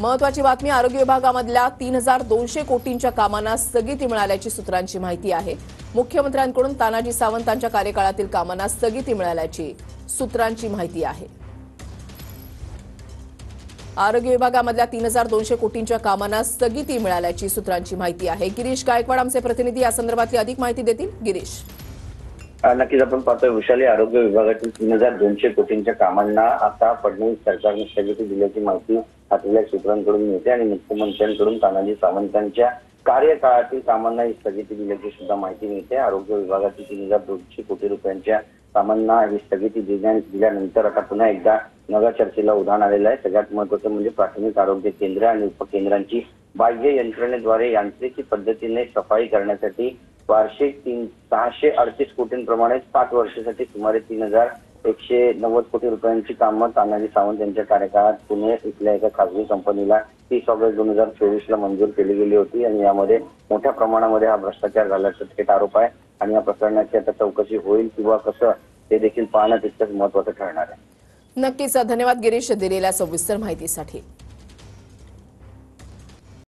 महत्वाची बातमी, आरोग्य विभागामधल्या 3200 कोटींच्या कामांना स्थगिती मिळाल्याची सूत्रांची माहिती आहे। मुख्यमंत्र्यांकडून तानाजी सावंतांच्या कार्यकाळातील कामांना स्थगिती मिळाल्याची सूत्रांची माहिती आहे। आरोग्य विभागामधल्या 3200 कोटींच्या कामांना स्थगिती मिळाल्याची सूत्रांची माहिती आहे। गिरीश गायकवाड आमचे प्रतिनिधी या संदर्भातली अधिक माहिती देतील। गिरीश, नक्कीच आपण पाहतोय वैशाली, आरोग्य विभागातील 3200 कोटींच्या कामांना आता फडणवीस सरकारने स्थगिती दिल्याची माहिती आपल्या सूत्रांकडून मिळते आणि मुख्यमंत्र्यांकडून तानाजी सावंतांच्या कार्यकाळातील कामांना ही स्थगिती दिल्याची सुद्धा माहिती मिळते। आरोग्य विभागातील 3200 कोटी रुपयांच्या कामांना ही स्थगिती दिल्यानंतर आता पुन्हा एकदा नव्या चर्चेला उधाण आलेलं आहे। सगळ्यात महत्त्वाचं म्हणजे प्राथमिक आरोग्य केंद्र आणि उपकेंद्रांची बाह्य यंत्रणेद्वारे यांत्रिकी पद्धतीने सफाई करण्यासाठी वार्षिक 638 कोटींप्रमाणे 5 वर्षासाठी सुमारे 3190 कोटी रुपयांची कामं तानाजी सावंत यांच्या कार्यकाळात पुणे इथल्या एका खासगी कंपनीला 30 ऑगस्ट 2024 मंजूर केली गेली होती आणि यामध्ये मोठ्या प्रमाणामध्ये हा भ्रष्टाचार झाल्याचा थेट आरोप आहे आणि या प्रकरणाची आता चौकशी होईल किंवा कसं ते देखील पाहणं तितकंच महत्त्वाचं ठरणार आहे। नक्कीच धन्यवाद गिरीश दिलेल्या सविस्तर माहितीसाठी।